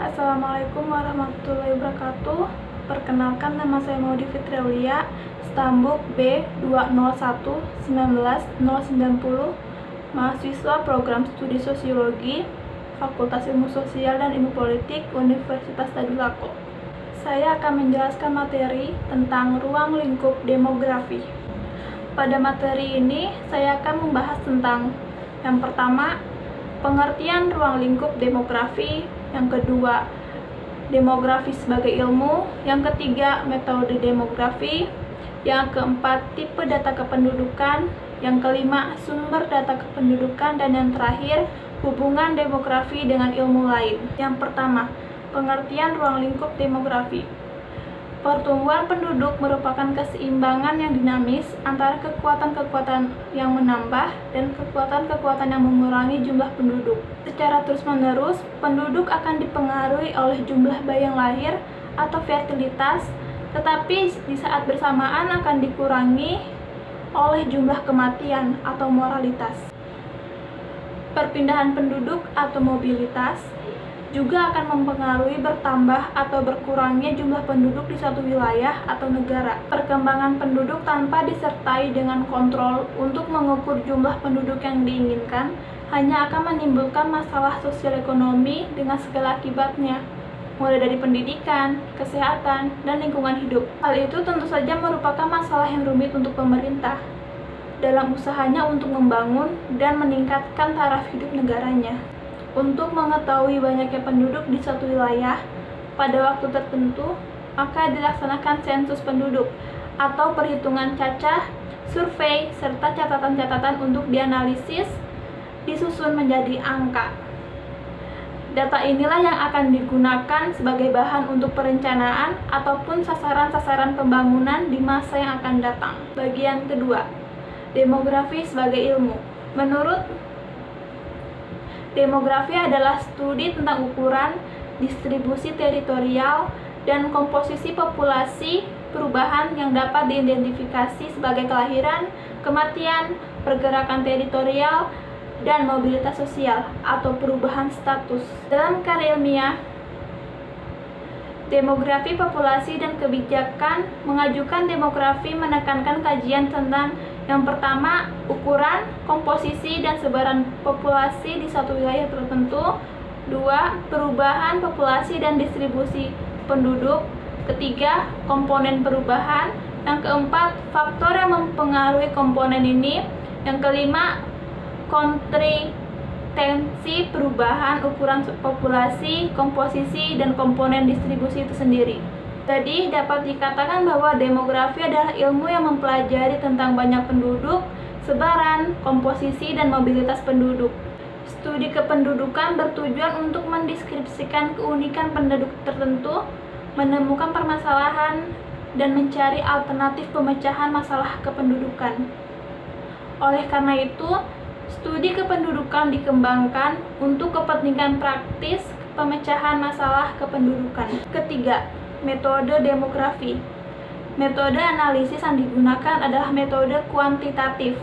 Assalamualaikum warahmatullahi wabarakatuh. Perkenalkan, nama saya Maudi Fitriaulia, Stambuk B201-19-090, mahasiswa program studi sosiologi, Fakultas Ilmu Sosial dan Ilmu Politik, Universitas Tadulako. Saya akan menjelaskan materi tentang ruang lingkup demografi. Pada materi ini, saya akan membahas tentang yang pertama, pengertian ruang lingkup demografi, yang kedua, demografi sebagai ilmu, yang ketiga, metode demografi, yang keempat, tipe data kependudukan, yang kelima, sumber data kependudukan, dan yang terakhir, hubungan demografi dengan ilmu lain. Yang pertama, pengertian ruang lingkup demografi. Pertumbuhan penduduk merupakan keseimbangan yang dinamis antara kekuatan-kekuatan yang menambah dan kekuatan-kekuatan yang mengurangi jumlah penduduk. Secara terus-menerus, penduduk akan dipengaruhi oleh jumlah bayi yang lahir atau fertilitas, tetapi di saat bersamaan akan dikurangi oleh jumlah kematian atau mortalitas. Perpindahan penduduk atau mobilitas juga akan mempengaruhi bertambah atau berkurangnya jumlah penduduk di suatu wilayah atau negara. Perkembangan penduduk tanpa disertai dengan kontrol untuk mengukur jumlah penduduk yang diinginkan hanya akan menimbulkan masalah sosial ekonomi dengan segala akibatnya, mulai dari pendidikan, kesehatan, dan lingkungan hidup. Hal itu tentu saja merupakan masalah yang rumit untuk pemerintah dalam usahanya untuk membangun dan meningkatkan taraf hidup negaranya. Untuk mengetahui banyaknya penduduk di suatu wilayah pada waktu tertentu, maka dilaksanakan sensus penduduk atau perhitungan cacah, survei, serta catatan-catatan untuk dianalisis, disusun menjadi angka. Data inilah yang akan digunakan sebagai bahan untuk perencanaan ataupun sasaran-sasaran pembangunan di masa yang akan datang. Bagian kedua, demografi sebagai ilmu. Menurut demografi adalah studi tentang ukuran, distribusi teritorial, dan komposisi populasi perubahan yang dapat diidentifikasi sebagai kelahiran, kematian, pergerakan teritorial, dan mobilitas sosial atau perubahan status. Dalam karya ilmiah, demografi populasi dan kebijakan mengajukan demografi menekankan kajian tentang yang pertama, ukuran, komposisi, dan sebaran populasi di suatu wilayah tertentu. Dua, perubahan populasi dan distribusi penduduk. Ketiga, komponen perubahan. Yang keempat, faktor yang mempengaruhi komponen ini. Yang kelima, konsistensi perubahan ukuran populasi, komposisi, dan komponen distribusi itu sendiri. Jadi, dapat dikatakan bahwa demografi adalah ilmu yang mempelajari tentang banyak penduduk, sebaran, komposisi, dan mobilitas penduduk. Studi kependudukan bertujuan untuk mendeskripsikan keunikan penduduk tertentu, menemukan permasalahan, dan mencari alternatif pemecahan masalah kependudukan. Oleh karena itu, studi kependudukan dikembangkan untuk kepentingan praktis pemecahan masalah kependudukan. Ketiga, metode demografi. Metode analisis yang digunakan adalah metode kuantitatif,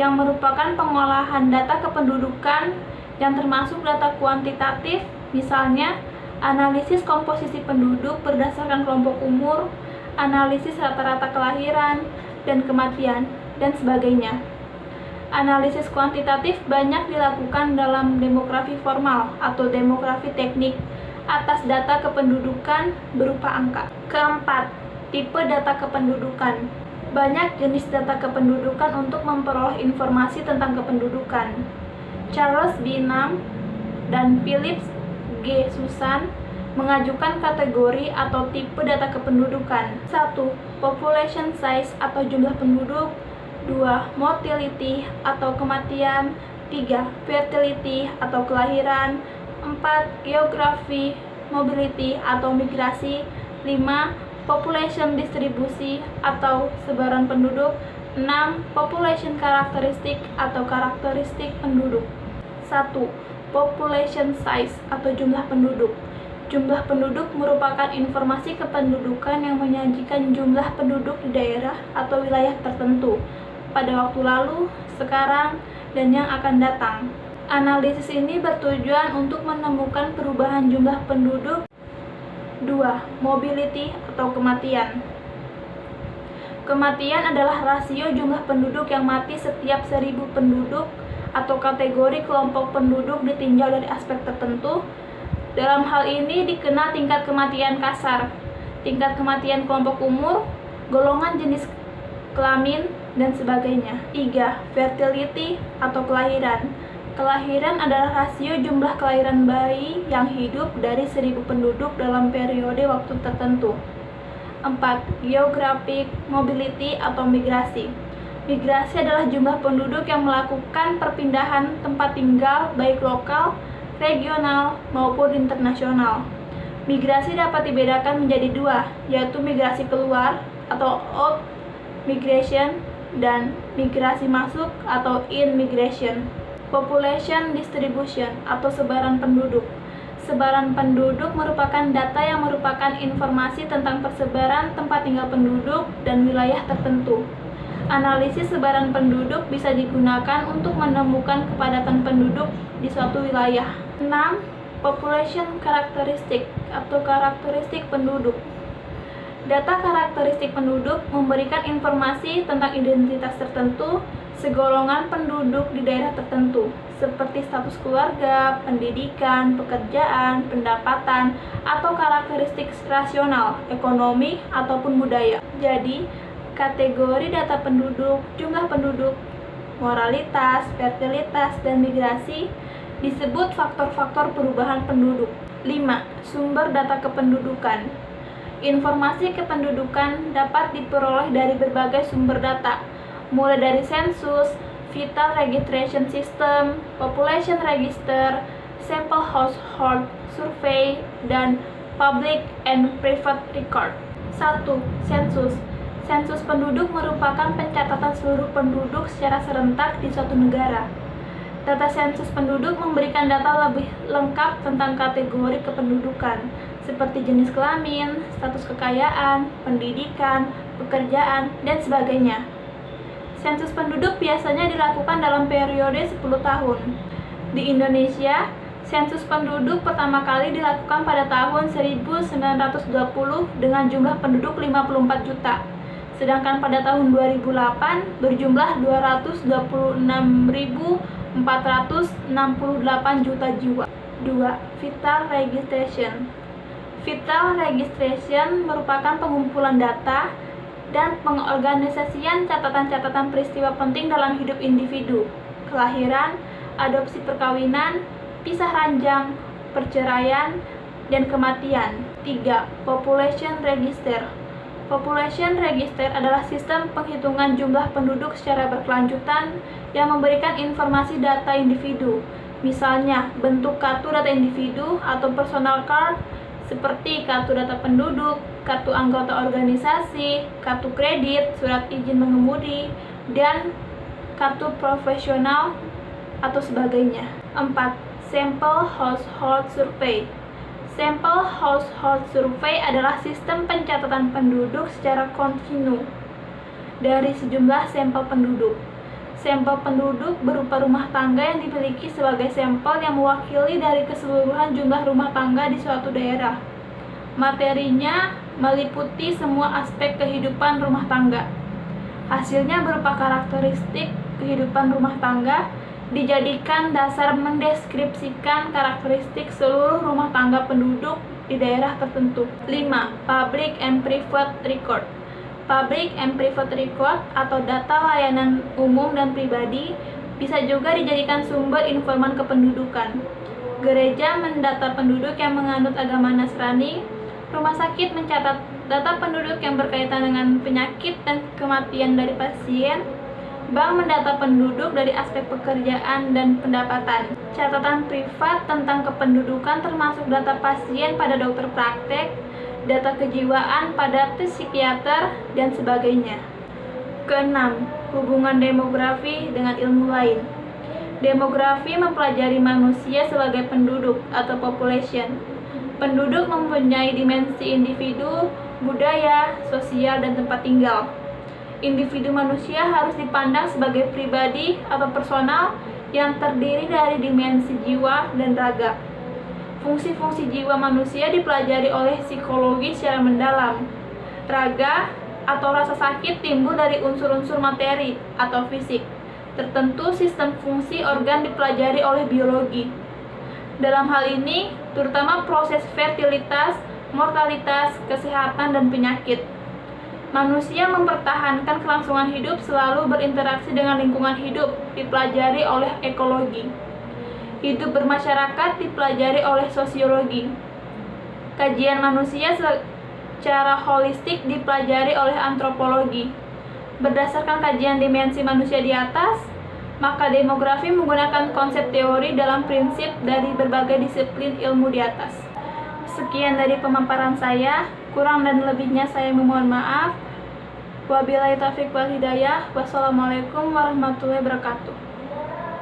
yang merupakan pengolahan data kependudukan yang termasuk data kuantitatif, misalnya analisis komposisi penduduk berdasarkan kelompok umur, analisis rata-rata kelahiran dan kematian, dan sebagainya. Analisis kuantitatif banyak dilakukan dalam demografi formal atau demografi teknik atas data kependudukan berupa angka. Keempat, tipe data kependudukan. Banyak jenis data kependudukan untuk memperoleh informasi tentang kependudukan. Charles Bingham dan Philip G. Susan mengajukan kategori atau tipe data kependudukan. 1. Population size atau jumlah penduduk. 2. Mortality atau kematian. 3. Fertility atau kelahiran. 4. Geografi, mobility atau migrasi. 5. Population distribusi atau sebaran penduduk. 6. Population karakteristik atau karakteristik penduduk. 1. Population size atau jumlah penduduk. Jumlah penduduk merupakan informasi kependudukan yang menyajikan jumlah penduduk di daerah atau wilayah tertentu pada waktu lalu, sekarang, dan yang akan datang. Analisis ini bertujuan untuk menemukan perubahan jumlah penduduk. 2. Mobility atau kematian. Kematian adalah rasio jumlah penduduk yang mati setiap 1000 penduduk atau kategori kelompok penduduk ditinjau dari aspek tertentu. Dalam hal ini dikenal tingkat kematian kasar, tingkat kematian kelompok umur, golongan jenis kelamin, dan sebagainya. 3. Fertility atau kelahiran. Kelahiran adalah rasio jumlah kelahiran bayi yang hidup dari 1000 penduduk dalam periode waktu tertentu. 4. Geographic mobility atau migrasi. Migrasi adalah jumlah penduduk yang melakukan perpindahan tempat tinggal baik lokal, regional, maupun internasional. Migrasi dapat dibedakan menjadi 2, yaitu migrasi keluar atau out migration dan migrasi masuk atau in migration. Population distribution atau sebaran penduduk. Sebaran penduduk merupakan data yang merupakan informasi tentang persebaran tempat tinggal penduduk dan wilayah tertentu. Analisis sebaran penduduk bisa digunakan untuk menemukan kepadatan penduduk di suatu wilayah. 6. Population characteristic atau karakteristik penduduk. Data karakteristik penduduk memberikan informasi tentang identitas tertentu segolongan penduduk di daerah tertentu, seperti status keluarga, pendidikan, pekerjaan, pendapatan, atau karakteristik rasional, ekonomi, ataupun budaya. Jadi, kategori data penduduk, jumlah penduduk, moralitas, fertilitas, dan migrasi disebut faktor-faktor perubahan penduduk. 5. Sumber data kependudukan. Informasi kependudukan dapat diperoleh dari berbagai sumber data, mulai dari sensus, vital registration system, population register, sample household survey, dan public and private record. 1. Sensus. Sensus penduduk merupakan pencatatan seluruh penduduk secara serentak di suatu negara. Data sensus penduduk memberikan data lebih lengkap tentang kategori kependudukan, seperti jenis kelamin, status kekayaan, pendidikan, pekerjaan, dan sebagainya. Sensus penduduk biasanya dilakukan dalam periode 10 tahun. Di Indonesia, sensus penduduk pertama kali dilakukan pada tahun 1920 dengan jumlah penduduk 54 juta. Sedangkan pada tahun 2008 berjumlah 224.468 juta jiwa. 2. Vital registration. Vital registration merupakan pengumpulan data dan pengorganisasian catatan-catatan peristiwa penting dalam hidup individu, kelahiran, adopsi perkawinan, pisah ranjang, perceraian, dan kematian. 3. Population register. Population register adalah sistem penghitungan jumlah penduduk secara berkelanjutan yang memberikan informasi data individu, misalnya bentuk kartu data individu atau personal card, seperti kartu data penduduk, kartu anggota organisasi, kartu kredit, surat izin mengemudi, dan kartu profesional atau sebagainya. 4. Sample household survey. Sample household survey adalah sistem pencatatan penduduk secara kontinu dari sejumlah sampel penduduk. Sampel penduduk berupa rumah tangga yang dimiliki sebagai sampel yang mewakili dari keseluruhan jumlah rumah tangga di suatu daerah. Materinya meliputi semua aspek kehidupan rumah tangga. Hasilnya berupa karakteristik kehidupan rumah tangga, dijadikan dasar mendeskripsikan karakteristik seluruh rumah tangga penduduk di daerah tertentu. 5. Public and private record. Public and private record atau data layanan umum dan pribadi bisa juga dijadikan sumber informan kependudukan. Gereja mendata penduduk yang menganut agama Nasrani. Rumah sakit mencatat data penduduk yang berkaitan dengan penyakit dan kematian dari pasien. Bank mendata penduduk dari aspek pekerjaan dan pendapatan. Catatan privat tentang kependudukan termasuk data pasien pada dokter praktek, data kejiwaan pada psikiater, dan sebagainya. Keenam, hubungan demografi dengan ilmu lain. Demografi mempelajari manusia sebagai penduduk atau population. Penduduk mempunyai dimensi individu, budaya, sosial, dan tempat tinggal. Individu manusia harus dipandang sebagai pribadi atau personal yang terdiri dari dimensi jiwa dan raga. Fungsi-fungsi jiwa manusia dipelajari oleh psikologi secara mendalam. Raga atau rasa sakit timbul dari unsur-unsur materi atau fisik. Tertentu sistem fungsi organ dipelajari oleh biologi. Dalam hal ini, terutama proses fertilitas, mortalitas, kesehatan, dan penyakit. Manusia mempertahankan kelangsungan hidup selalu berinteraksi dengan lingkungan hidup, dipelajari oleh ekologi. Hidup bermasyarakat dipelajari oleh sosiologi. Kajian manusia secara holistik dipelajari oleh antropologi. Berdasarkan kajian dimensi manusia di atas, maka demografi menggunakan konsep teori dalam prinsip dari berbagai disiplin ilmu di atas. Sekian dari pemaparan saya, kurang dan lebihnya saya memohon maaf. Wabillahi taufiq wal hidayah. Wassalamualaikum warahmatullahi wabarakatuh.